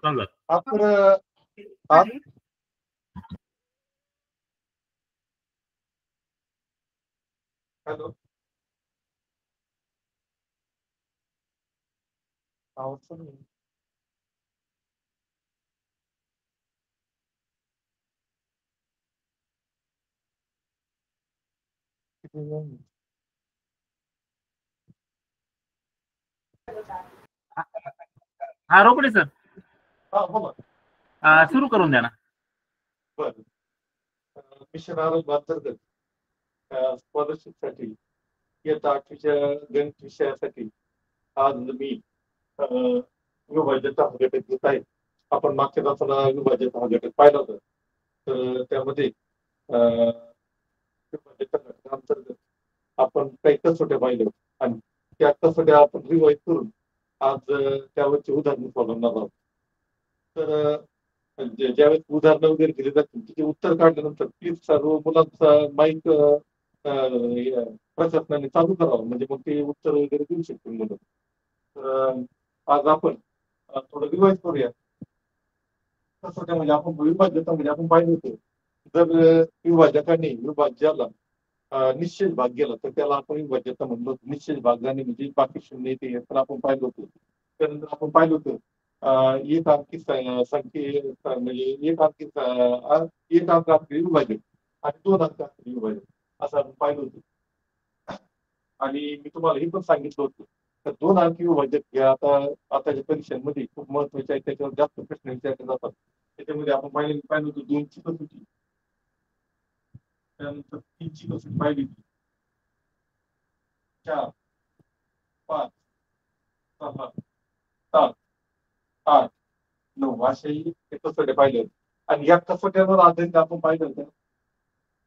सांगा. आपण आप हॅलो आवाज पण नाही. किती वेळ? हा रोकडे सर. हा बोला. सुरू करून द्या ना. बरं. मिशन आरोग्य अंतर्गत स्कॉलरशिपसाठी इयत्ता 8वीच्या गणित विषयासाठी आज मी विभाज्यता हा घटक घेत आहे. आपण मागच्या तासाला विभाज्यता हा घटक पाहिला होता. तर त्यामध्ये विभाज्यता घटकांतर्गत आपण काही कसोट्या पाहिल्या आणि त्या कसोट्या आपण रिवाईज करून आज त्यावरची उदाहरणं सोडवणार आहोत. तर ज्यावेळेस उदाहरणं वगैरे दिली जातील तिचे उत्तर काढल्यानंतर प्लीज सर्व मुलांचा माईक प्रशासनाने चालू करावं म्हणजे मग ते उत्तर वगैरे देऊ शकतील मुलं. तर आज आपण थोडं रिवाईज करूया. कसोट्या म्हणजे आपण विभाज्यता म्हणजे आपण पाहिलं होतं जर विभाजकाने विभाज्याला निश्चित भाग गेला तर त्याला आपण विभाज्यता म्हणलो. निश्चित भागाने म्हणजे बाकी शून्य येते तर आपण पाहिलं होतं. त्यानंतर आपण पाहिलं होतं एक अंकी संख्ये म्हणजे एक अंक असलेले विभाजक आणि 2 अंक असलेले विभाजक असं आपण पाहिलं होतं. आणि मी तुम्हाला हे पण सांगितलं होतं तर 2 अंकी विभाजक हे आताच्या परीक्षांमध्ये खूप महत्वाचे आहे. त्याच्यावर जास्त प्रश्न विचारले जातात. त्याच्यामध्ये आपण पाहिलं होतं 2ची कसोटी, त्यानंतर 3ची कसोटी पाहिली होती, 4, 5, 6, 7, 8, 9 अशाही कसोट्या पाहिल्या होत्या. आणि या कसोट्यावर आधारित आपण पाहिलं होतं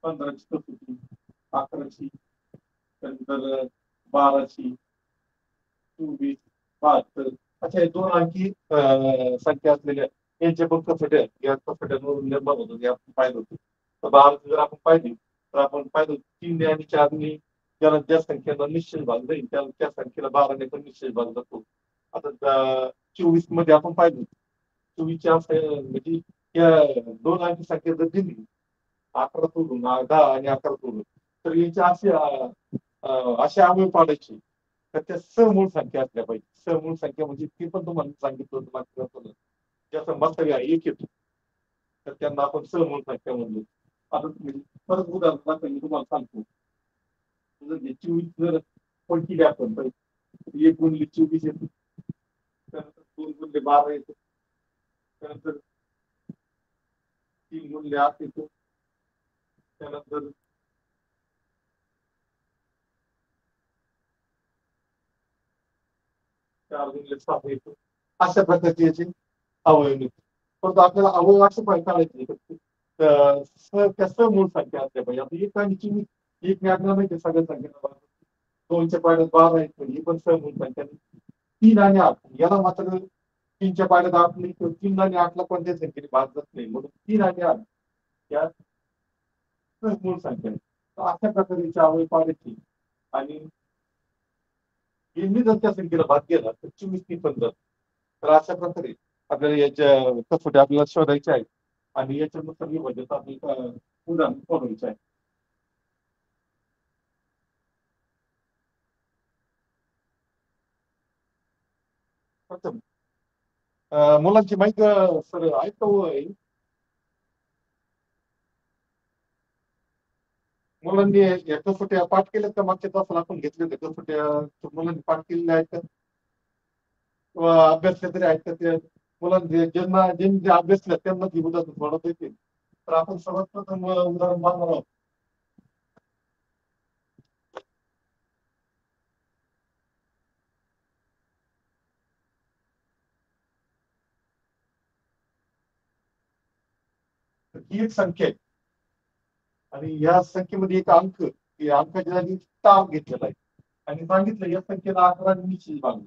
15ची कसोटी, 11ची, त्यानंतर 12ची, 24, 72 अशा 2 अंकी संख्या असलेल्या यांच्या पण कसोट्या या कसोट्यांवरून निर्माण होतात हे आपण पाहिलं होतं. तर 12 जर आपण पाहिली तर आपण पाहिलं 3 आणि 4 ज्याला ज्या संख्येला निश्चित भाग जाईल त्या संख्येला 12ने पण निश्चित भाग जातो. आता 24 मध्ये आपण पाहिलं 24च्या म्हणजे या 2 अंकी संख्या जर दिली 11 सोडून 10 आणि 11 सोडून तर याच्या असे अवयव पाडायचे तर त्या समूळ संख्या असल्या पाहिजे. समूळ संख्या म्हणजे ती पण तुम्हाला सांगितलं होतं मागच्या तासाला ज्याचा मस्तक एक येतो तर त्यांना आपण समूळ संख्या म्हणलो. आता परत उदाहरण मी तुम्हाला सांगतो. जर 24 जर पलटी द्या आपण तर 1 गुणिले 24 येतो, त्यानंतर 2 गुणिले 12 येतो, त्यानंतर 3 गुणिले 8 येतो, त्यानंतर 4 गुणिले 7 येतो. अशा प्रकारचे याचे अवयव निघतो. परंतु आपल्याला अवयव असे काढायचे त्या समूळ संख्या असल्या पाहिजे. आता 1 आणि 24 एक मी आपल्याला माहिती सगळ्या संख्येला 2च्या पाड्यात 12 आहेत म्हणजे ही पण समूळ संख्या. 3 आणि 8 याला मात्र 3च्या पाड्यात 8 नाही किंवा 3 आणि 8ला कोणत्या संख्येने भाग जात नाही म्हणून 3 आणि 8 या समूळ संख्या आहेत. तर अशा प्रकारे अवयव पाडायचे आणि यांनी जर त्या संख्येला भाग गेला तर 24 पण जात. तर अशा प्रकारे आपल्याला याच्या कसोट्या आपल्याला शोधायच्या आहेत आणि याच्यानुसार विभाज्यता आपल्याला उदाहरण सोडवायचं आहे. प्रथम मुलांची माहिती सर ऐकतो मुलांनी या कसोट्या पाठ केल्यात का? मागच्या तासाला आपण घेतले होते कसोट्या मुलांनी पाठ केलेल्या आहेत का किंवा अभ्यासल्या तरी आहेत का? त्या मुलांनी ज्यांनी अभ्यासल्या त्यांना ती उदाहरण सोडवता येतील. तर आपण सर्वात प्रथम उदाहरण पाहणार आहोत. ही एक संख्या आहे आणि या संख्येमध्ये एक अंक या अंकाच्या जागी स्टार घेतलेला आहे आणि सांगितलं या संख्येला 11 निश्चित भाग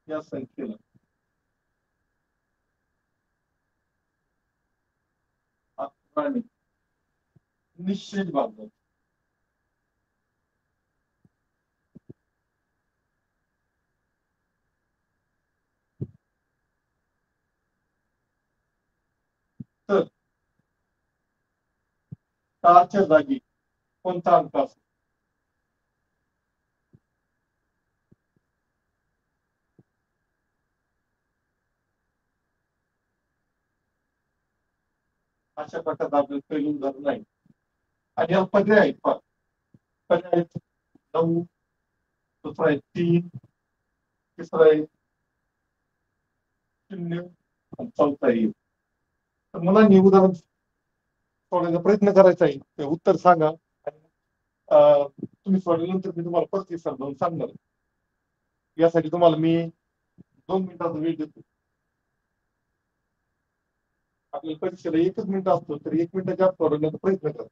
या संख्येला 11 निश्चित भाग. तर चारच्या जागी कोणता अंक असतो? अशा प्रकारचा आपल्याला पहिलं उदाहरण आहे. आणि हा पर्याय आहेत पहा. पर्याय आहेत 9, दुसरा आहे 3, तिसरा आहे 0 आणि चौथा आहे 1. तर मला हे उदाहरण सोडवायचा प्रयत्न करायचा आहे. ते उत्तर सांगा. तुम्ही सोडल्यानंतर मी तुम्हाला प्रतिसाद देऊन सांगणार. यासाठी तुम्हाला मी 2 मिनिटाचा वेळ देतो. आपल्याला परीक्षेला 1च मिनिट असतो, तर 1 मिनिटाच्या आत सोडवण्याचा प्रयत्न करा.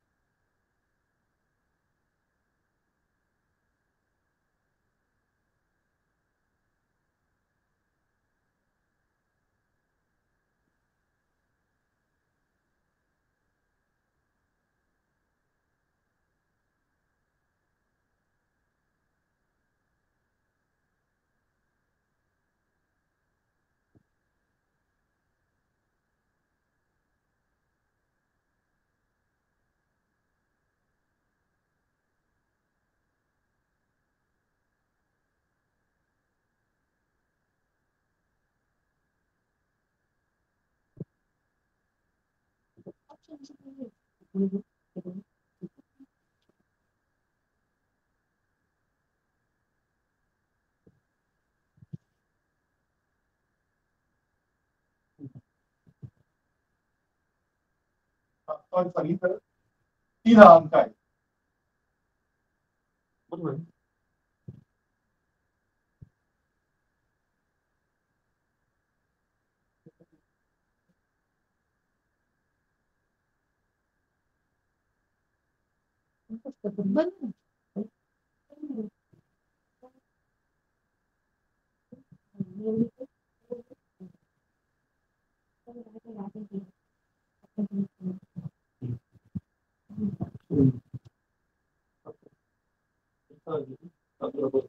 आपण सांगितलं 3 हा अंक आहे. बरोबर आहे. बरोबर.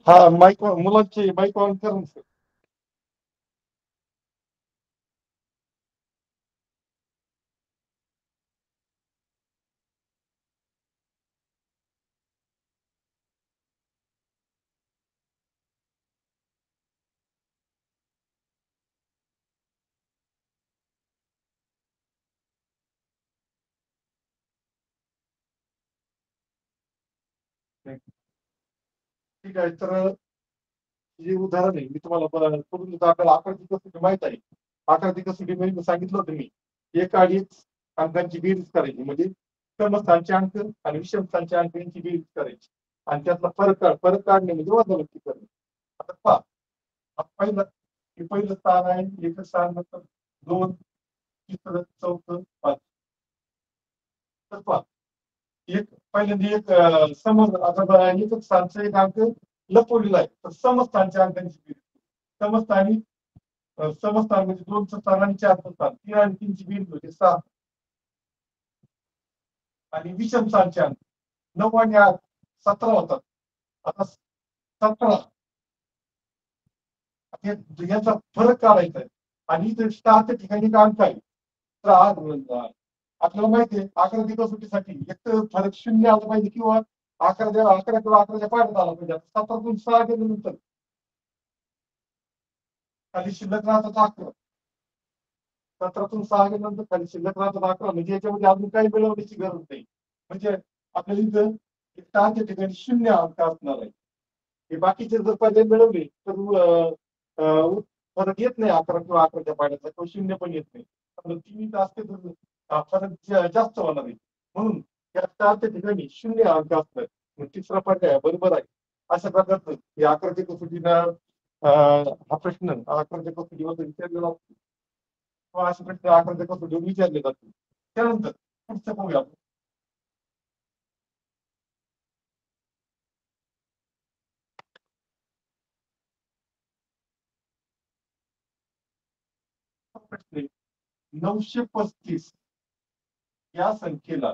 हा माईक मुलांची माईक ऑन करा ना सर. ठीक आहे. तर जे उदाहरण आहे मी तुम्हाला करून देतो. आपल्याला आकृती कसोटी माहित आहे. आकृती कसोटी मध्ये सांगितलं होतं मी, एक अडीच अंकांची बेरीज करायची, म्हणजे समस्थानचे अंक आणि विषमस्थानचे अंक यांची बेरीज करायची आणि त्यातला फरक काढणे म्हणजे वजाबाकी करणे. आता पहा, पहिलं स्थान आहे, एकच स्थान, नंतर 2, तिसरं, चौथं, 5. तर पहा, एक पहिल्यांदा एक समज आता एकच स्थानचा एक अंक लपवलेला आहे. तर समस्थानच्या अंकांची बेरीज, समस्थानी समस्थान म्हणजे 2चं स्थान आणि 4चं स्थान, 3 आणि 3ची बेरीज होते 6. आणि विषमस्थानचे अंक 9 आणि 8 17 होतात. आता 17 याचा फरक काढायचा आहे आणि इथे 6च्या ठिकाणी एक अंक आहे. तर आपल्याला माहिती आहे आकृती कसोटीसाठी एक तर फरक 0 आला पाहिजे किंवा 11 किंवा 11च्या पाड्यात आला पाहिजे. 17तून 6 गेल्यानंतर खाली शिल्लक राहतात 11. 17तून 6 गेल्यानंतर खाली शिल्लक राहतात 11. म्हणजे याच्यामध्ये अजून काही मिळवण्याची गरज नाही. म्हणजे आपल्याला इथं 6च्या ठिकाणी 0 अंक असणार आहे. हे बाकीचे जर पर्याय मिळवले तर फरक येत नाही 11 किंवा 11च्या पाड्याचा, किंवा 0 पण येत नाही. 3 असते तर फरक जास्त होणार आहे. म्हणून या 4च्या ठिकाणी 0 अंक असतात. तिसरा पर्याय बरोबर आहे. अशा प्रकारचं या आकृती कसोटीला हा प्रश्न आकृती कसोटीवर विचारलेला असतो. असे प्रश्न आकृती कसोटीवर विचारले जातात. त्यानंतर पुढचं पाहूया आपण. प्रश्न आहे, 935 या संख्येला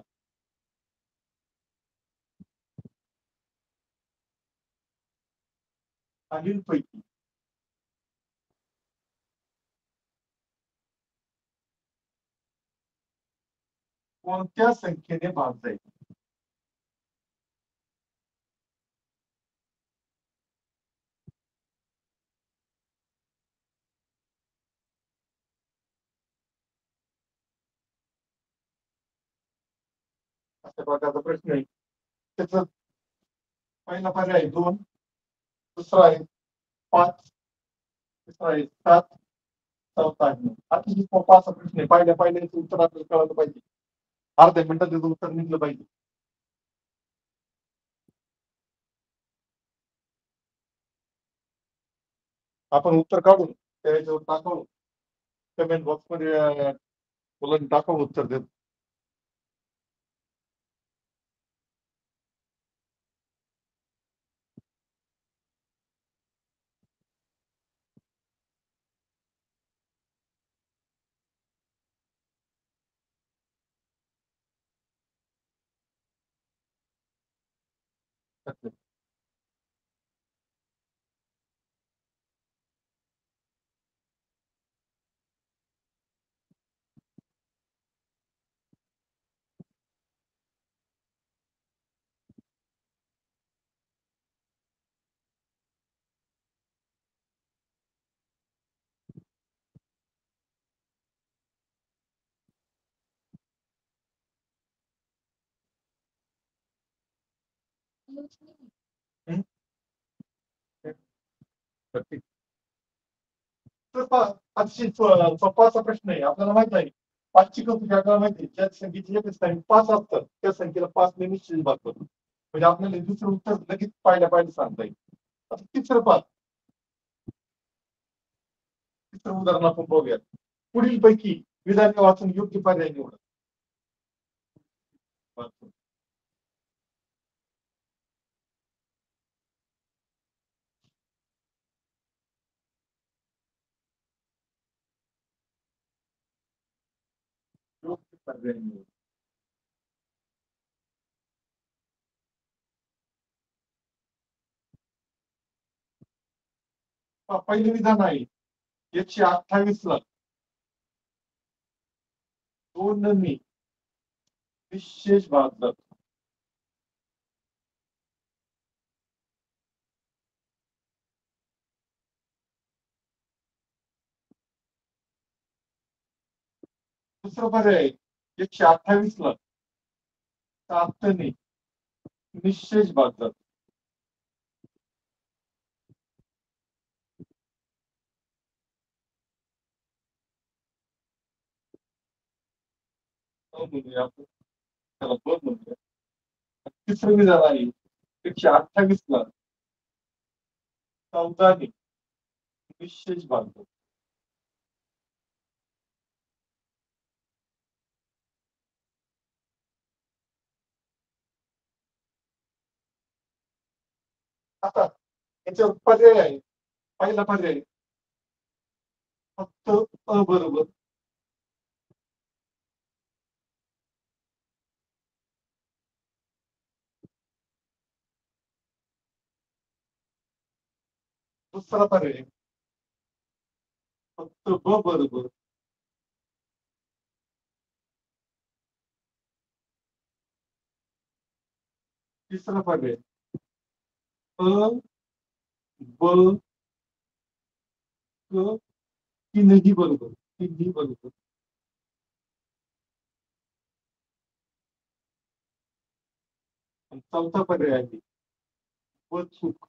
खालीलपैकी कोणत्या संख्येने भागता येईल? अशा प्रकारचा प्रश्न आहे. त्याचं पहिला पर्याय 2, दुसरा आहे 5, तिसरा आहे 7, चौथा आहे 9. अतिशय सोपा असा प्रश्न आहे. पहिल्या उत्तर आपल्याला कळलं पाहिजे. अर्ध्या मिनिटात त्याचं उत्तर निघलं पाहिजे. आपण उत्तर काढून त्याच्यावर टाकावं, कमेंट बॉक्समध्ये मुलांनी टाकावं उत्तर देत. अतिशय सोपा असा प्रश्न आहे. आपल्याला माहित आहे 5ची कसोटी आपल्याला माहिती आहे. ज्या संख्येची एकच स्थानी 5 असतात त्या संख्येला 5 ने निश्चित भागतो. म्हणजे आपल्याला दुसरं उत्तर लगेच पाहिल्या सांगता येईल. आता तिसरं उदाहरण आपण बघूया. पुढील पैकी विधाने वाचून योग्य पर्याय निवडा. योग्य पर्याय निवडा. पहिलं विधान आहे 128 ला 2 ने निशेष भागतात. दुसरा पर्याय 128 ला 7 ने निशेष भागतात. म्हणूया आपण त्याला 2 म्हणूया. तिसरं विधान आहे 128 ला 14 ने निशेष भागतात. आता याच्यावर पर्याय आहे. पहिला पर्याय फक्त अ बरोबर. दुसरा पर्याय फक्त ब बरोबर. तिसरा पर्याय अ ब क तीनही बरोबर. तीनही बरोबर. चौथा पर्याय आहे व चूक.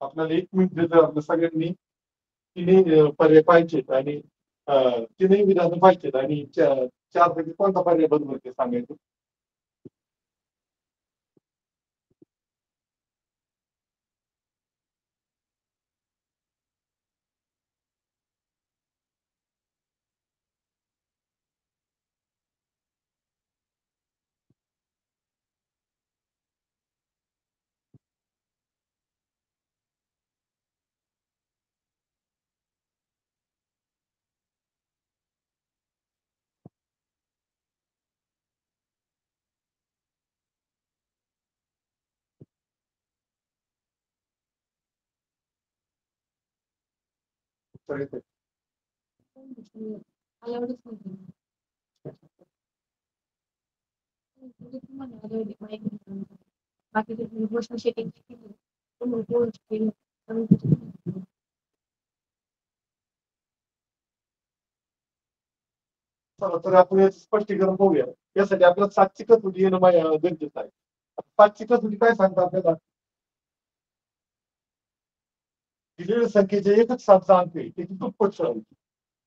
आपल्याला 1 मिनिट देतं आपल्या सगळ्यांनी तिन्ही पर्याय पाहिजेत आणि तिन्ही विधान पाहिजेत आणि 4 पैकी कोणता पर्याय बरोबर ते सांगायचं. उत्तर येते. एवढंच नाही. म्हणजे तुम्हाला already माहिती आहे. बाकीचे गोष्ट शेटिंग केली. तुम्ही गोष्ट केली. चला तर आपण याचं स्पष्टीकरण पाहूया. यासाठी आपल्याला सातची कसोटी येणं गरजेचं आहे. सातची कसोटी काय सांगतात आपल्याला? दिलेल्या संख्येचे एकच सातचा अंक आहे त्याची दुप्पट शोधायची.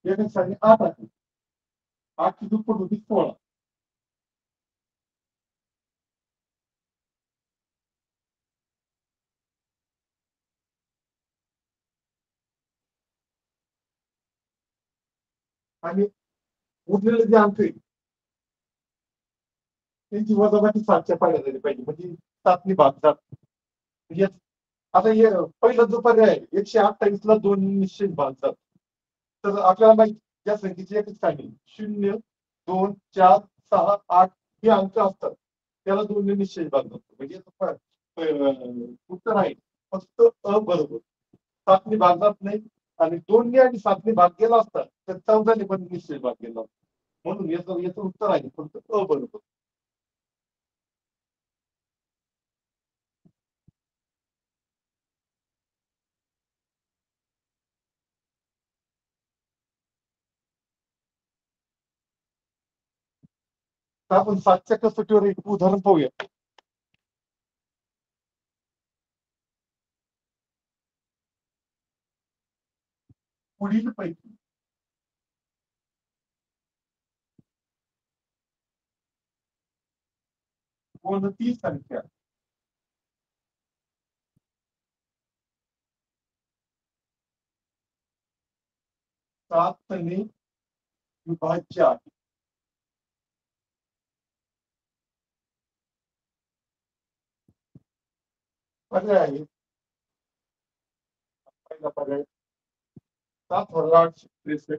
एकच संख्या 8 आहे. 8 ची दुप्पट होती 16. आणि उरलेले जे अंक आहे त्यांची वजाबाकी 7च्या पाड्या झाली पाहिजे म्हणजे 7 भाग 7. म्हणजे आता हे पहिला जो पर्याय आहे 128 ला 2 निश्चित भाग 7. तर आपल्याला माहिती या संख्येची एकच सांगेल 0 2 4 6 8 हे अंक असतात त्याला 2 ने निश्चित भाग जातो. म्हणजे उत्तर आहे फक्त अ बरोबर. 7 भाग जात नाही आणि 2 आणि 7 भाग गेला असता तर 14 पण निश्चित भाग गेला असता. म्हणून याचं उत्तर आहे फक्त अ बरोबर. आपण 7च्या कसोटीवर एक उदाहरण पाहूया. पुढील पैकी कोणती संख्या सातने विभाज्य आहे? पर्याय आहे. पहिला पर्याय 7,863.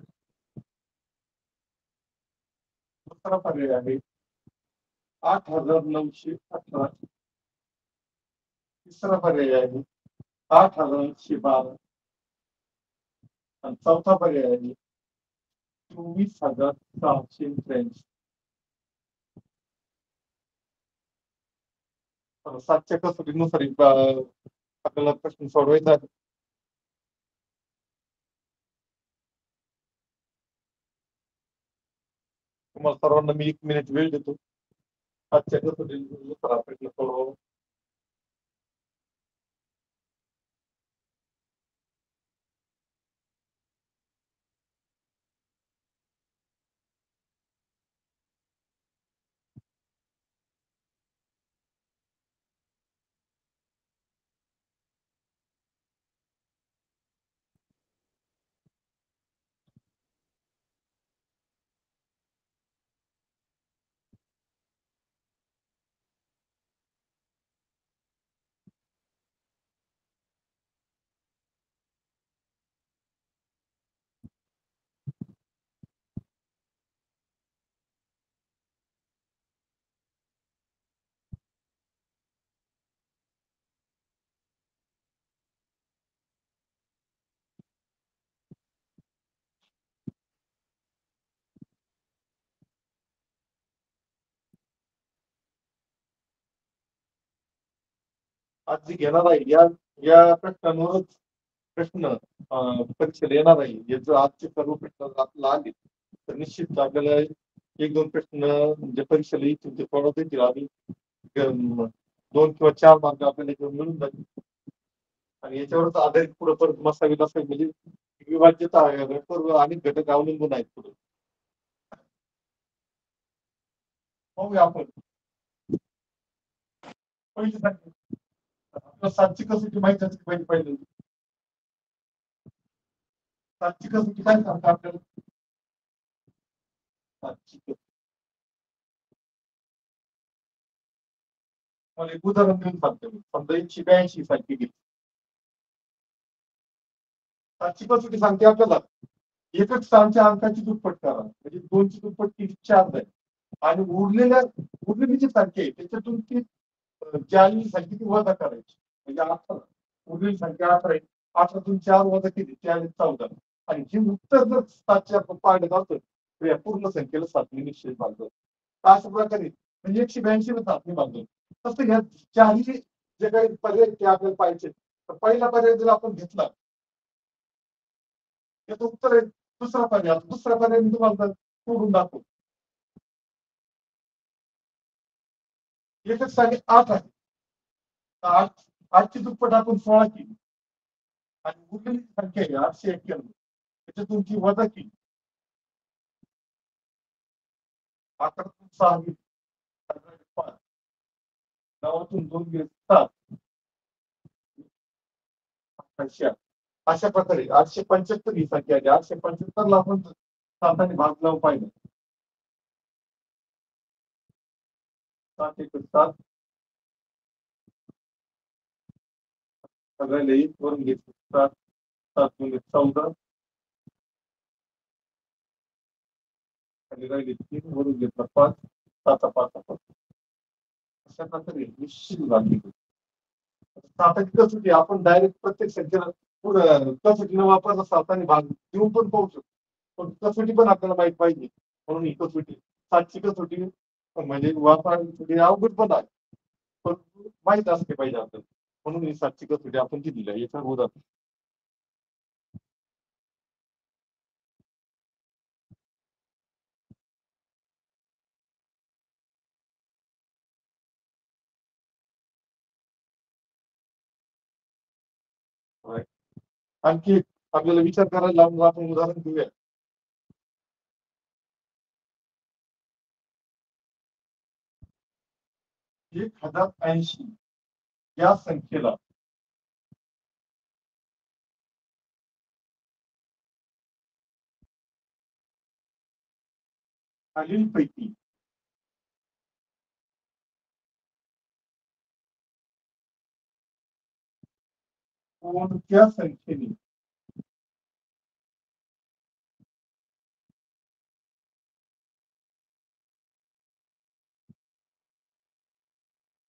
दुसरा पर्याय आहे 8,918. तिसरा पर्याय आहे 8,812. आणि चौथा पर्याय आहे 24,683. 7च्या कसोटीनुसार आपल्याला प्रश्न सोडवायचा आहे. तुम्हाला सर्वांना मी 1 मिनिट वेळ देतो. 7च्या कसोटीनुसार हा प्रश्न सोडवा. आज जी घेणार आहे या प्रश्नांवरच प्रश्न परीक्षेला येणार आहे. हे जर आजचे सर्व प्रश्न आपल्याला आले तर निश्चित आपल्याला 1-2 प्रश्न जे परीक्षेला येतील ते सोडवता येतील आणि 2 किंवा 4 मार्क आपल्याला मिळून जातील. आणि याच्यावरच आधारित पुढे परत मसावी असेल म्हणजे विभाज्यता अनेक घटक अवलंबून आहेत पुढे. पाहूया आपण पहिली संख्या आपल्याला 7ची कसोटी माहिती असली पाहिजे. पहिली 7ची कसोटी काय सांगता आपल्याला? 7ची मला एक उदाहरण देऊन सांगतो. समजा 182 संख्या घेतली. 7ची कसोटी सांगते आपल्याला एकच स्थानच्या अंकाची दुप्पट करा म्हणजे 2ची दुप्पट 4 जाईल आणि उरलेली जी संख्या आहे त्याच्यातून ती ज्याची संख्या ती वजा करायची म्हणजे 18. उरलेली संख्या 18 आहे. 18तून 4 वजा केली 14. आणि हे उत्तर जर 7च्या पाड्यात असेल तर या पूर्ण संख्येला 7ने निश्चित बांधतो. अशा प्रकारे म्हणजे 182 ला 7ने बांधतो. तसं ह्या चारही जे काही पर्याय ते आपल्याला पाहिजे, तर पहिला पर्याय जर आपण घेतला त्याचं उत्तर आहे दुसरा पर्याय. दुसरा पर्याय मी तुम्हाला सोडून दाखवतो. एकच साडे 8 आहे. 8ची दुप्पट आपण 16 केली आणि उरलेली संख्या आहे 891 त्याच्यातून ती वजा केली 11तून 6 गेली 5 9तून 2 गेले 7 अशा प्रकारे 875 ही संख्या आहे. 875 ला आपण 7ने भाग लावून पाहिलं 7 1 7 सगळ्याला 1 वरून घेतलं 7 7 गुणिले 14 खाली राहिली 3 वरून घेतलं 5 7 5 5 अशा प्रकारे निश्चित झाली. आता कसोटी आपण डायरेक्ट प्रत्येक संख्येला कसोटी न वापरता 7ने भाग देऊन पण पाहू शकतो. पण कसोटी पण आपल्याला माहित पाहिजे म्हणून ही कसोटी 7ची कसोटी म्हणजे वापरण्यासाठी अवघड पण आहे पण माहित असते पाहिजे आपल्याला म्हणून ही 7ची कसोटी आपण दिलेली आहे. याचा होत आणखी आपल्याला विचार करायला लावून आपण उदाहरण घेऊया. 1080 या संख्येला खालीलपैकी कोणत्या संख्येने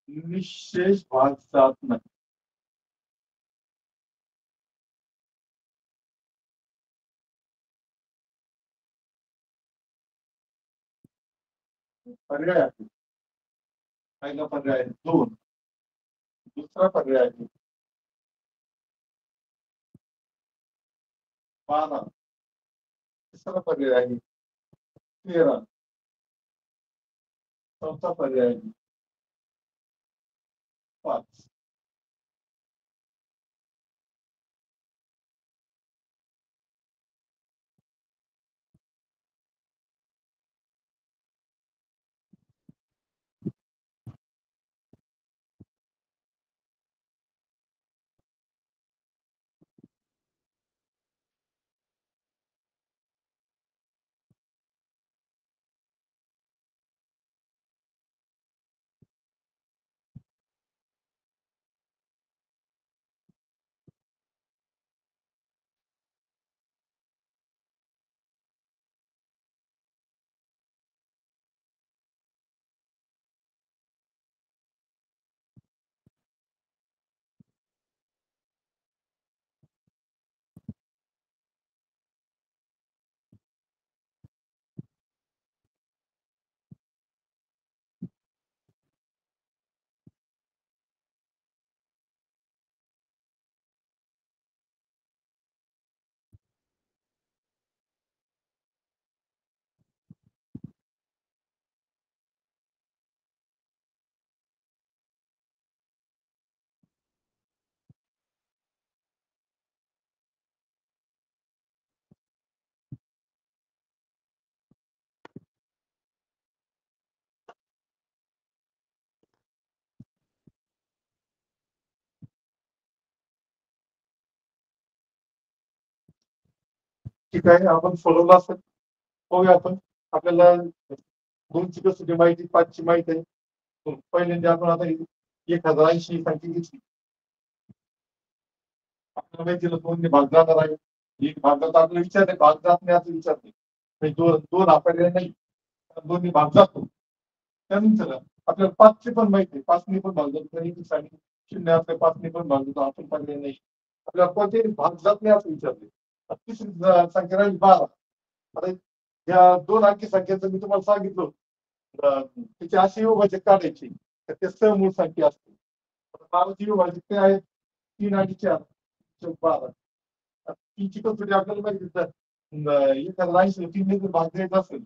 निशेष भाग जात नाही. पर्याय आहे पहिला पर्याय आहे 2 दुसरा पर्याय आहे 12 तिसरा पर्याय आहे 13 चौथा पर्याय आहे 5. ठीक आहे आपण सोडवलं असेल पाहूया आपण आपल्याला 2ची कसोटी माहिती 5ची माहिती आहे. पहिल्यांदा आपण आता 1080 ही संख्या घेतली आपल्याला माहिती 2ने भाग जाणार आहे. एक भागात आपल्याला विचारले भाग जात नाही असं विचारले म्हणजे 2 हा पर्याय नाही 2ने भाग जातो. त्यानंतर आपल्याला 5ची पण माहिती आहे 5ने पण भाग जातो तरी 0 आपल्या 5ने पण भाग जातो आपण पर्याय नाही. आपल्याला कोणतेही भाग जात नाही असं विचारले तिसरी संख्या राहील 12. आता या 2 अंकी संख्येचं मी तुम्हाला सांगितलं त्याची अशी विभाजक काढायची तर ते समूळ संख्या असते. 12ची विभाजक ते आहे 3 आणि 4 12. 3ची कसोटी आपल्याला माहिती तर एखादा 80 जर भाग द्यायचा असेल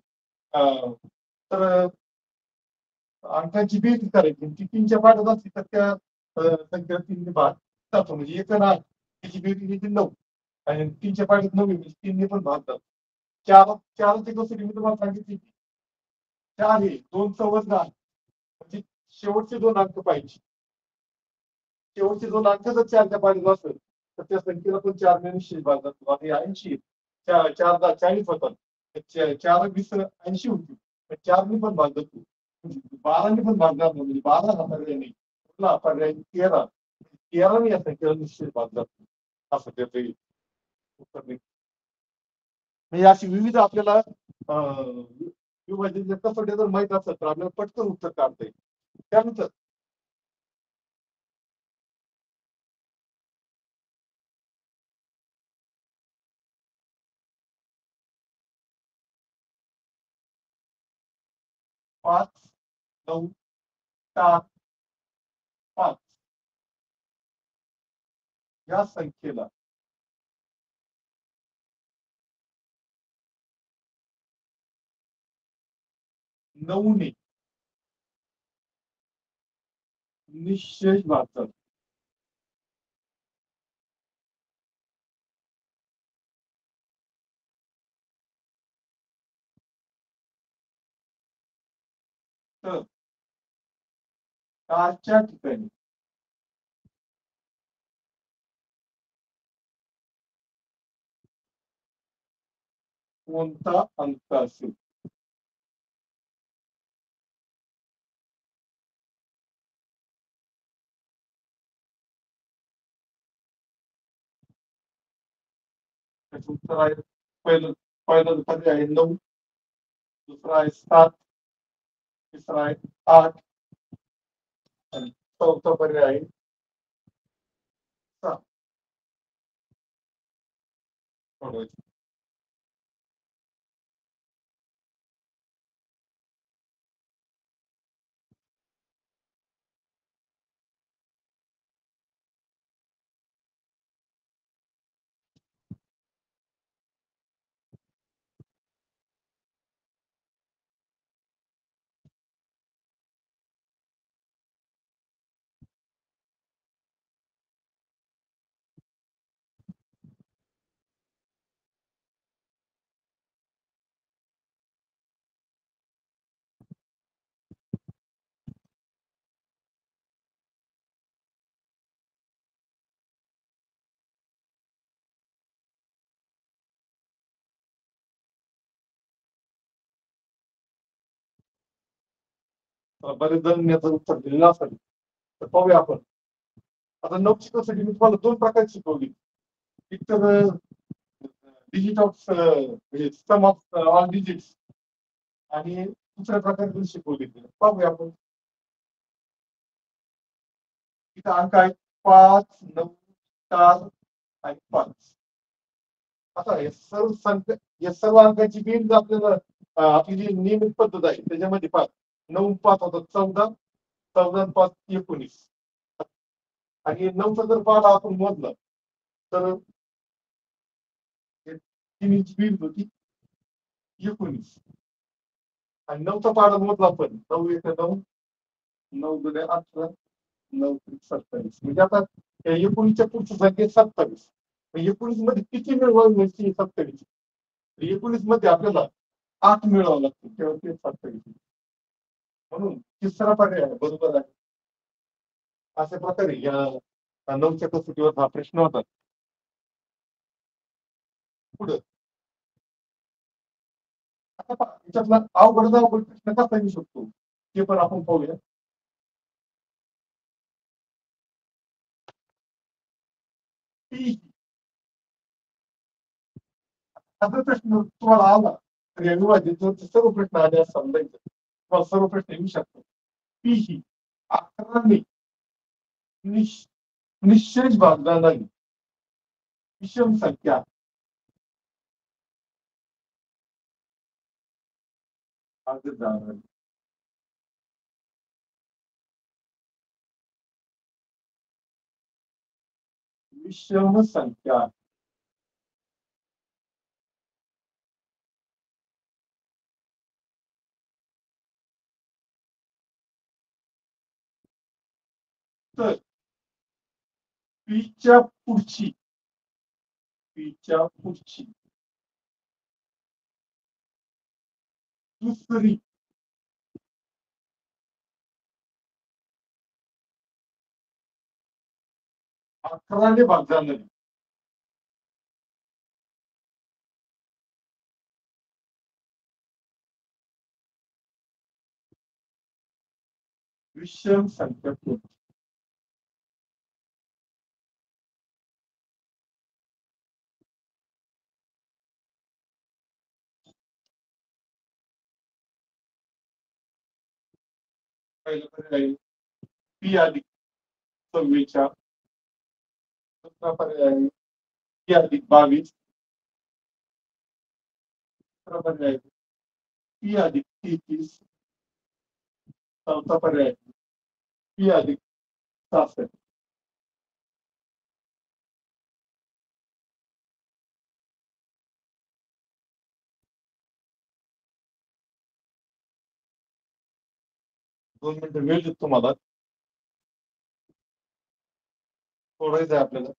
तर अंकांची बेरीज करायची ती 3च्या पाठात असली तर त्या संख्येला 3ने भाग जातो म्हणजे एक आणि 8 त्याची बेरीज येते 9 आणि 3च्या पाठात 9 म्हणजे 3ने पण भाग जातो. 4ची कसोटी मी तुम्हाला सांगितली की 4 हे 2 चौवत म्हणजे शेवटचे 2 अंक पाहिजे. शेवटचे 2 अंक जर 4च्या पाठात असेल तर त्या संख्येला पण 4ने निश्चित भाग जातो. आणि 80 4 40 होतात. 4 20 80 होती 4ने पण भाग जातो. 12ने पण भाग जातो म्हणजे 12 हा पर्याय नाही. कुठला पर्याय 13. 13ने या संख्येला निश्चित भाग जातो. असं त्याचं उत्तर नाही. म्हणजे अशी विविध आपल्याला विभाजन कसोट्या जर माहित असेल तर आपल्याला पटकन उत्तर काढता येईल. त्यानंतर पाच 9 4 5 या संख्येला नऊने निशेष भाग जातो. तर 4च्या ठिकाणी कोणता अंक असेल त्याचं उत्तर आहे पहिलं पर्याय आहे 9, दुसरा आहे 7, तिसरा आहे 8 आणि चौथा पर्याय आहे 6. बरेच जण याचं उत्तर दिलेलं असेल तर पाहूया आपण. आता 9ची कसोटी मी तुम्हाला 2 प्रकार शिकवली. एक तर डिजिट ऑफ म्हणजे सम ऑफ ऑल डिजिट्स आणि दुसऱ्या प्रकारे शिकवली. पाहूया आपण. इथं अंक आहेत 5 9 4 आणि 5. आता हे सर्व संख्या या सर्व अंकाची बेरीज आपल्याला आपली जी नियमित पद्धत आहे त्याच्यामध्ये 5 9 5 होतात 14 14 5 19 आणि 9चा जर पाढा आपण मोजला तर तिन्हीची बेरीज होती 19 आणि 9चा पाढा मोजला आपण 9 1 9 9 2 18 9 27 म्हणजे आता 19च्या पुढची संख्या 27. 19 मध्ये किती मिळवावी म्हणजे 27. 19 मध्ये आपल्याला 8 मिळवावं लागतं तेव्हा ते 27. म्हणून तिसरा पर्याय बरोबर आहे. अशा प्रकारे या 9च्या कसोटीवर हा प्रश्न होता. पुढे आता याच्यातला अवघड प्रश्न कसा येऊ शकतो ते पण आपण पाहूया. असा प्रश्न तुम्हाला आला तर या विभाजनाचे सर्व प्रश्न आले असं समजायचं. तुम्हाला सर्व प्रश्न येऊ शकतात. पी ही 11ने निशेष भाग जाणारी विषम संख्या आजच जाणार. विषम संख्या तर पीच्या पुढची दुसरी अकराने भाग झालेली विषम संख्या कोणती? पहिलं पर्याय पी अधिक 44, दुसरा पर्याय पी अधिक 22, तिसरा पर्याय पी अधिक 33, चौथा पर्याय पी अधिक 66. दोन मिनिटं वेळ देतो तुम्हाला, सोडायचं आहे आपल्याला.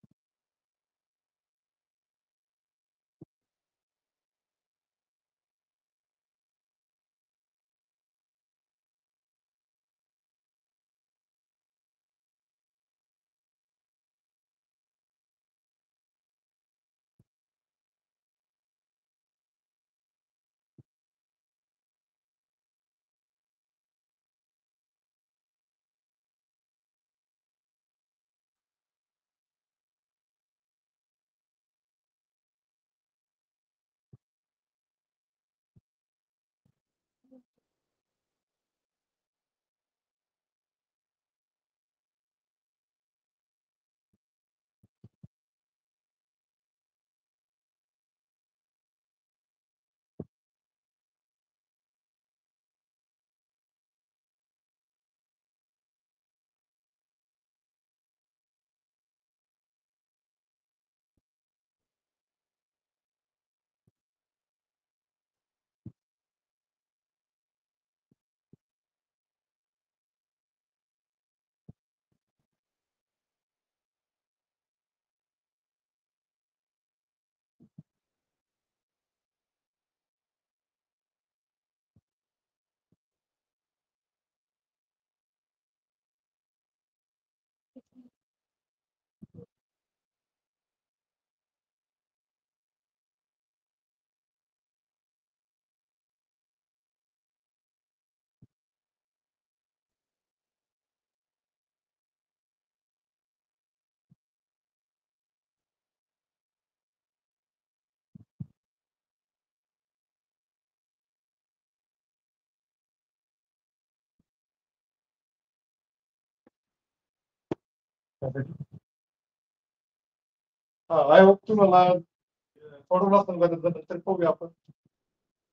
हा, आय होप तुम्हाला सोडवला असेल बरं, नंतर पाहूया आपण.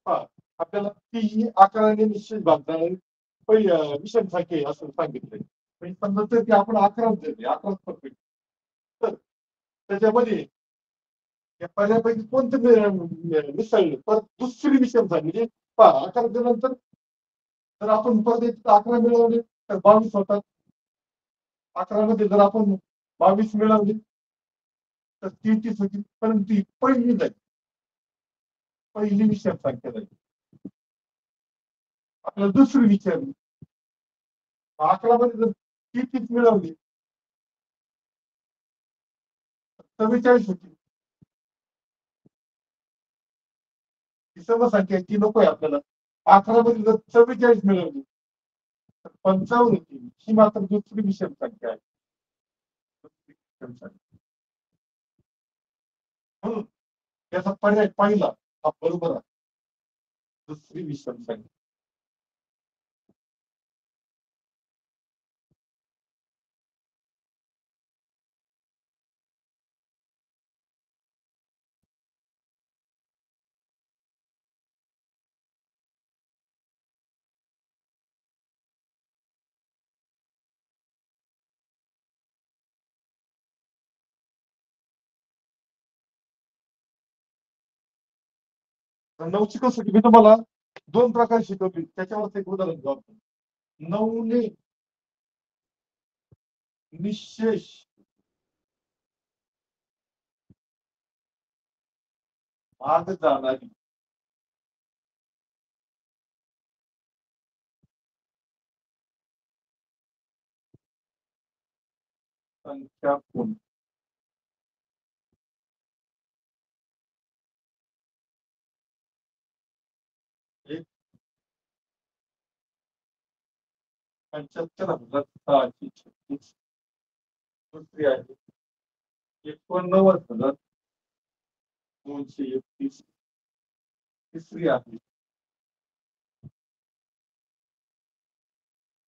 हा, आपल्याला ती 11ने निश्चित भाग झाली विषम संख्या आहे असं सांगितलंय. म्हणजे समजा तर ती आपण 11 दिली, 11 परफेक्ट. तर त्याच्यामध्ये या पर्यापैकी कोणतं मिसळलं तर दुसरी विषम झाली. म्हणजे 11 नंतर जर आपण परत 11 मिळवले तर 22 होतात. 11 मध्ये जर आपण 22 मिळवले तर 33 होती. परंतु पहिली जाईल, पहिली विषम संख्या जाईल. आपल्याला दुसरी विचारली, 11 मध्ये जर 33 मिळवली 44 होती. ही सर्व संख्या ती नकोय आपल्याला. 11 मध्ये जर 44 मिळवली तर 55 होती. ही मात्र दुसरी विषम संख्या आहे. म्हणून याचा पर्याय पहिला हा बरोबर आहे. दुसरी विषम संख्या. 9ची कसोटी मी तुम्हाला 2 प्रकारे शिकवली, त्याच्यावरच एक उदाहरण घेऊ आपण. 9ने निःशेष भाग जाणारी संख्या कोणती? एक 75,636. दुसरी आहे 89,231. तिसरी आहे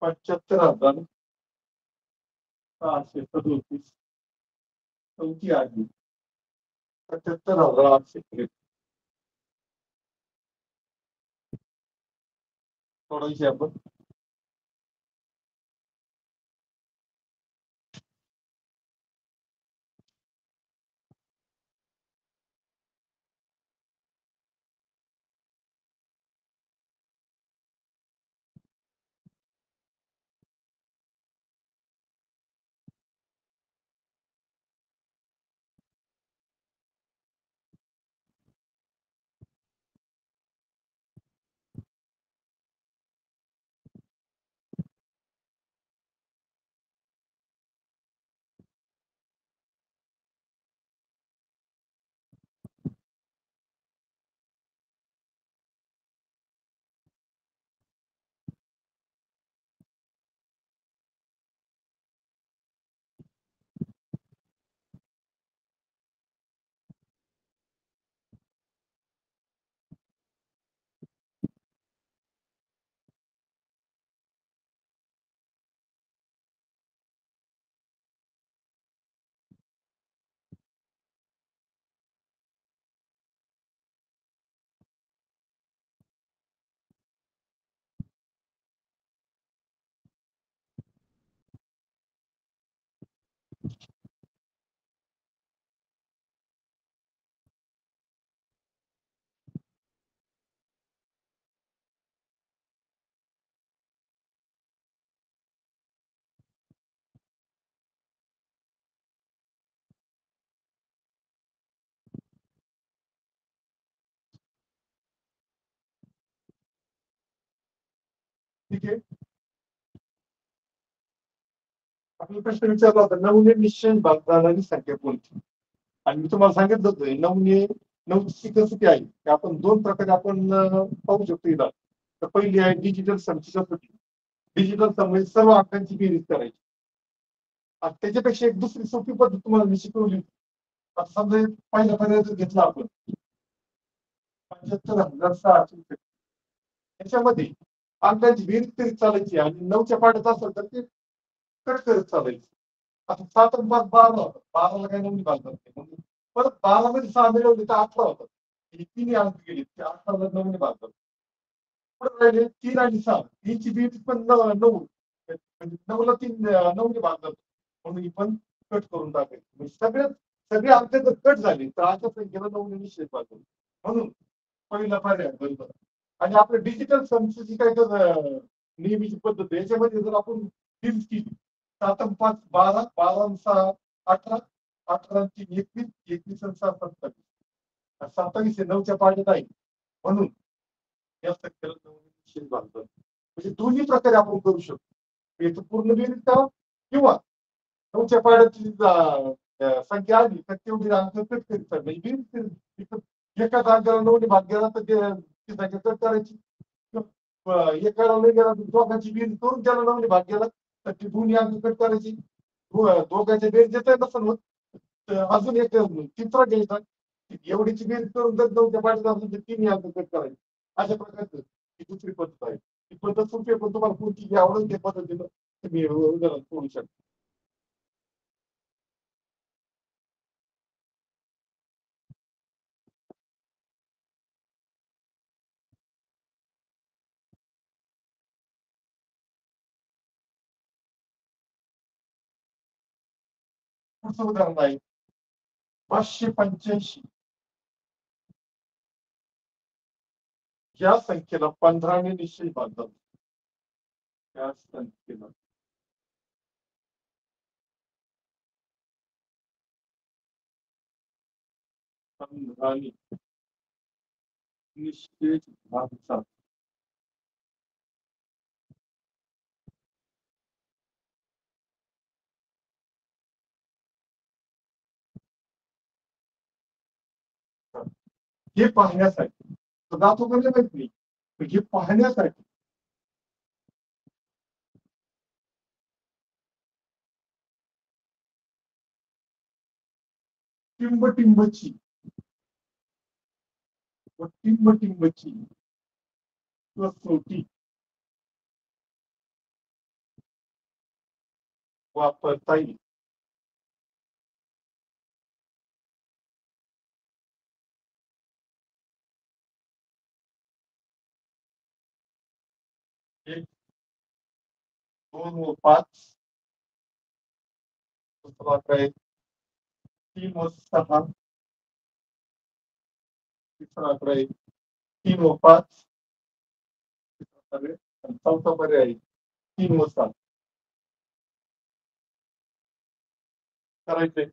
75,637. चौथी आहे 75,803. सोडायची आपण. ठीक आहे. आपला प्रश्न विचारला होता 9ने निश्चय भाग जाणारी संख्या कोणती? आणि मी तुम्हाला सांगितलं होतं 9ची कसोटी आहे की आपण 2 प्रकारे आपण पाहू शकतो इथं. तर पहिली आहे डिजिटल समची कसोटी. डिजिटल सम म्हणजे सर्व अंकांची बेरीज करायची. आणि त्याच्यापेक्षा एक दुसरी सोपी पद्धत तुम्हाला मी शिकवली. आता समजा पहिला पर्याय जर घेतला आपण 75,600. त्याच्यामध्ये अंकांची बेरीज करीत चालायची आणि 9च्या पाड्यात असेल तर ते कट करत चालायचं. आता 7 आणि 5 12 होतात. 12ला काही नवनी भाग जात नाही. म्हणून परत 12 मध्ये 6 मिळवले तर 18 होतात. हे तिन्ही अंक गेले ते 18ला नवनी भाग जातात. पुढे राहिले 3 आणि 6. 3ची बेरीज पण 9. म्हणजे 9ला 3 नवनी भाग जातो. म्हणून ही पण कट करून टाकायची. म्हणजे सगळे अंक जर कट झाले तर अशा संख्येला 9ने निश्चित भाग जातो. म्हणून पहिला पर्याय बरोबर. आणि आपलं डिजिटल समची जी काही नेहमीची पद्धत आहे याच्यामध्ये जर आपण बेरीज केली 7 आणि 5 12, 12 आणि 6 18, 18 आणि 3 21, 21 आणि 6 27. 27 हे 9च्या पाड्यात आहे. म्हणून या संख्येला 9ने निश्चित भाग जातो. म्हणजे दोन्ही प्रकारे आपण करू शकतो. याचं पूर्ण बेरीज करा किंवा 9च्या पाड्याची संख्या आली तर तेवढी अंक कट करीत म्हणजे बेरीज एकाच अंकाला 9ने भाग गेला तर ती संख्या कट करायची. एकाला नाही गेला तर दोघांची बेरीज करून त्याला 9ने भाग गेला तर ती दोन्ही अंक कट करायची. दोघांच्या बेरीज देता नसेल होत तर अजून एक तिसरा घ्यायचा. एवढीची बेरीज करून जर 9च्या पाड्यात असेल तर तिन्ही अंक कट करायचे. अशा प्रकारचं ही दुसरी पद्धत आहे. ही पद्धत सोपी आहे पण तुम्हाला कोणती आवडेल त्या पद्धतीनं तुम्ही उदाहरण सोडू शकता. पुढचं उदाहरण आहे 585 या संख्येला 15ने निश्चित भागतात. या संख्येला 15ने निश्चित भागतात. हे पाहण्यासाठी दाखवतो म्हणजे माहित नाही, हे पाहण्यासाठी टिंबटिंबची व टिंबटिंबची कसोटी वापरता येईल. एक 2 व 5 दुसरा काय 3 व 6 तिसरा आकडा 3 व 5 चौथा पर्याय 3 व 7 करायचे.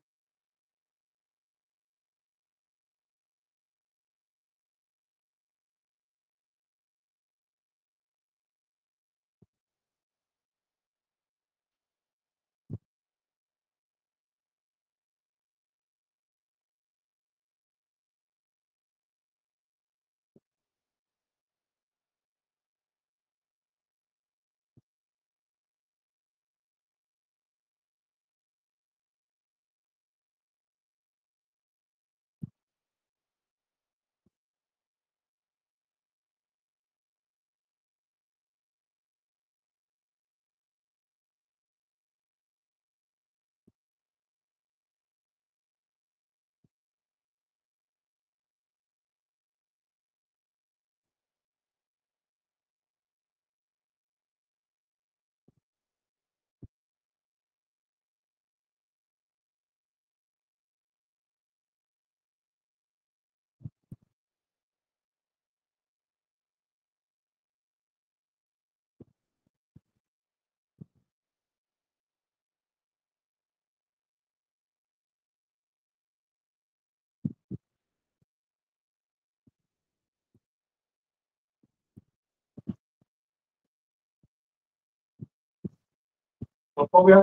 पाहूया.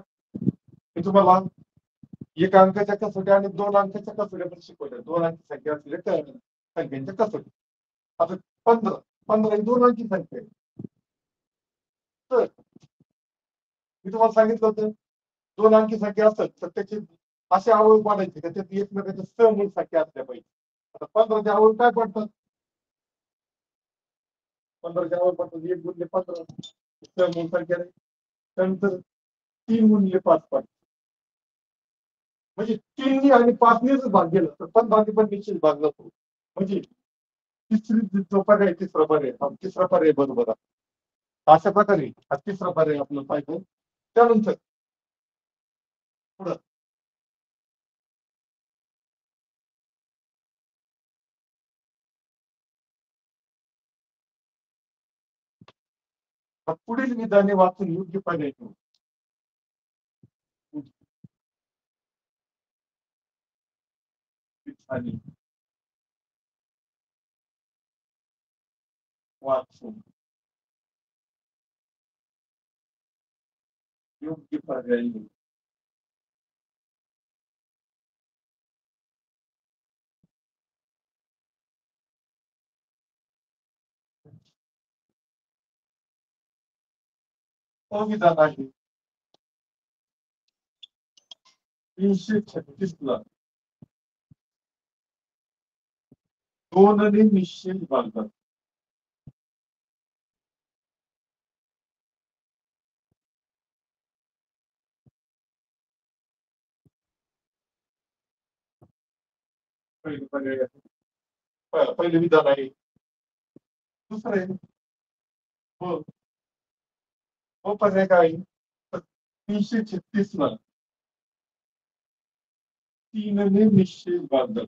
मी तुम्हाला एक अंकाच्या कसोट्या आणि 2 अंकाच्या कसोट्या पण शिकवल्या. 2 अंकी संख्या असलेल्या संख्यांच्या कसोट्या. आता 15 ही 2 अंकी संख्या आहे. तर मी तुम्हाला सांगितलं होतं 2 अंकी संख्या असतात तर त्याची अशी आवड पाडायची का त्यात एकमेकांच्या सहमूळ संख्या असल्या पाहिजे. आता 15च्या आवड काय पडतात? 15च्या आवड पडतात 1 गुणिले 15 सहमूळ संख्या नाही. त्यानंतर 3 गुणिले 5 पडतात. म्हणजे 3 आणि 5 जर भाग गेला तर 15 पण निश्चित भाग जातो. म्हणजे जो पर्याय तिसरा पर्याय तिसरा पर्याय बरोबर आहे. अशा प्रकारे हा तिसरा पर्याय आपल्याला पाहिजे. त्यानंतर पुढं पुढील विधाने वाचून योग्य पर्याय निवडा. आणि वाचून योग्य पर्याय निवडा. संविधान आहे 336 ला 2 ने निश्चित भागतात. पहिले पर्याय पहिले विधान आहे. दुसरे हो पर्याय काय 336 ला 3 ने निश्चित भागतात.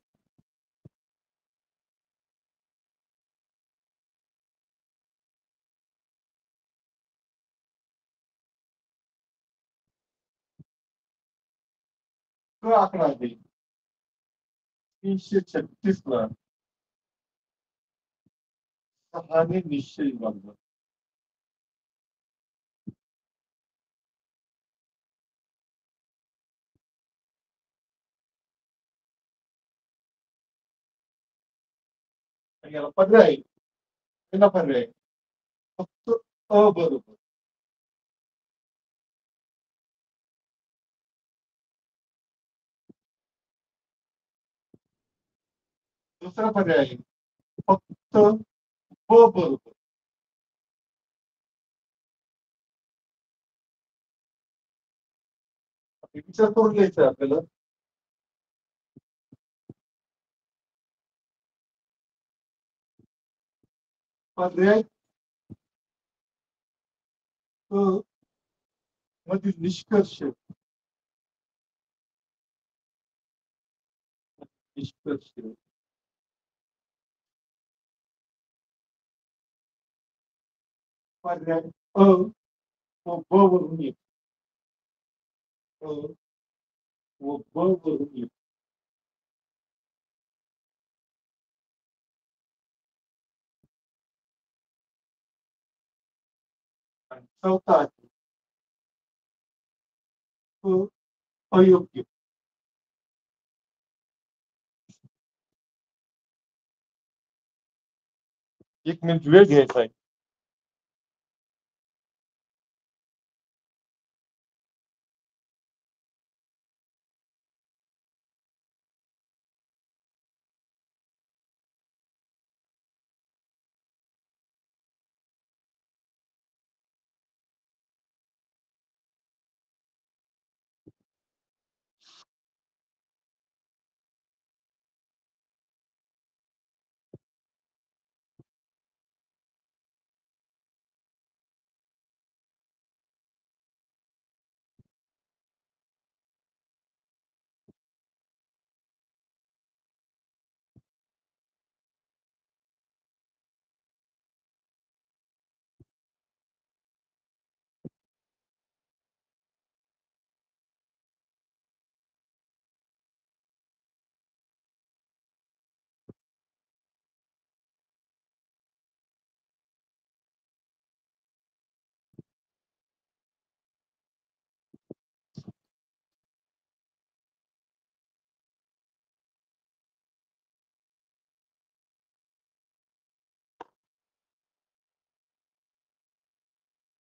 क आकडा आहे 336 ला 6 ने निश्चय विभागलं. याला पर्याय पहिला पर्याय फक्त अ बरोबर. दुसरा पर्याय फक्त ब बरोबर. विचार करून लिहायचं आपल्याला. पर्याय मधील निष्कर्ष निष्कर्ष पर्याय अ व ब वरून येतो. अ व ब वरून येतो. आणि चौथा आहे अयोग्य. एक मिनिट वेळ घ्यायचा आहे.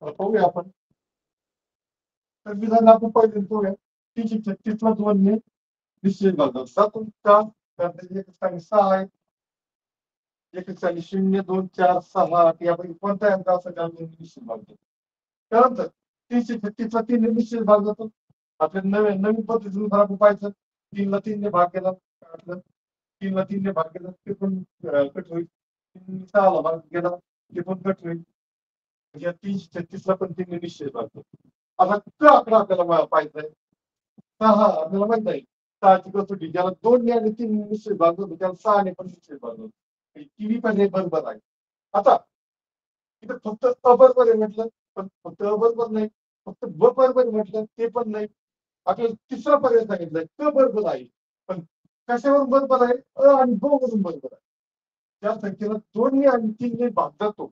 पाहूया आपण. तर विधान आपण पहिले पाहूया. 336 ला 2 ने निश्चित भागलं. 6 आहे. 0, 2, 4, 6, 8 यापैकी कोणता अंक असा त्याला निश्चित भागतो. त्यानंतर 336 ला 3 ने निश्चित भाग जातो. आपल्या नवीन पद्धतीनुसार आपण पाहायचं. 3 ला 3 ने भाग केला. 3 ला 3 ने भाग केला ते पण कट होईल. 6 ला भाग केला ते पण कट होईल. म्हणजे 336 ला पण 3 ने निश्चित भागतो. आता क आकडा आपल्याला पाहायचा आहे. 6 आपल्याला माहित आहे. 6ची कसोटी ज्याला 2 ने आणि 3 ने निश्चित भागतो त्याला 6 ने पण निश्चित भागतो. तिन्ही पर्याय बरोबर आहे. आता इथं फक्त अबरोबर आहे म्हटलं पण फक्त अबरोबर नाही. फक्त ब बरोबर म्हटलं ते पण नाही. आपल्याला तिसरा पर्याय सांगितलाय क बरोबर आहे. पण कशावरून बरोबर आहे? अ आणि ब वरून बरोबर आहे. त्या संख्येला 2 ने आणि 3 ने भाग जातो.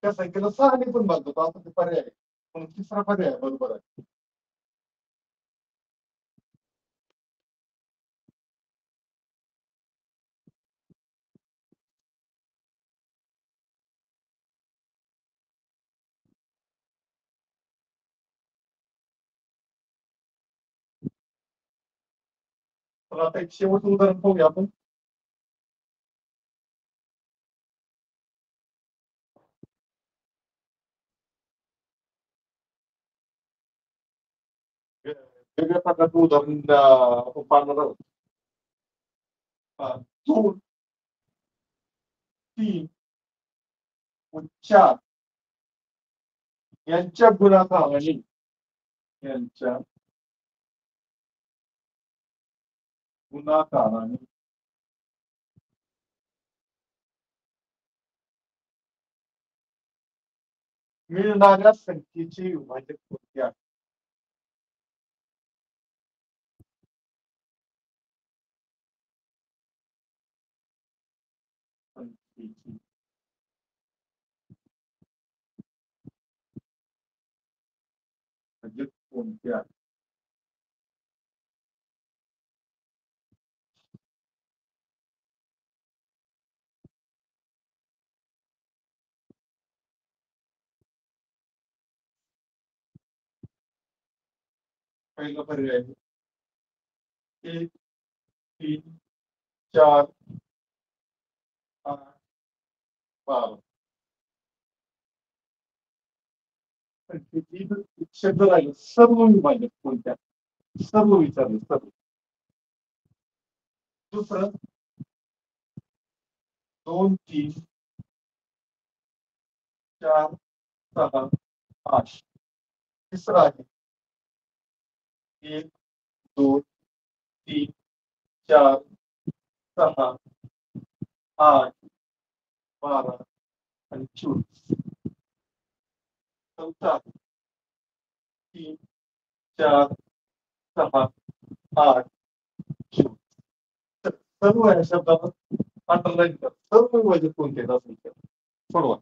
त्या संख्येला 6 ने पण भाग जातो. असा ते पर्याय आहे. म्हणून तिसरा पर्याय बरोबर आहे. तर आता एक शेवटचं उदाहरण पाहूया आपण. वेगळ्या प्रकारचं उदाहरण आपण पाहणार आहोत. 2, 3 व 4 यांच्या गुणाकाराने यांच्या गुणाकाराने मिळणाऱ्या संख्येचे विभाजक कोणते आहे? पहिला पर्याय आहे 1 3 4 8 12 शब्द राहिले सर्व विभाजक कोणत्या सर्व विचारले सर्व दुसरं 2 3 4 6 8 तिसरं आहे 1 2 3 4 6 8 12 आणि 24 चौथा 3 4 6 8 24 सर्व या शब्दावर अंडरलाईन कर सर्व विभाजक कोणते आहेत असं विचार सोडवा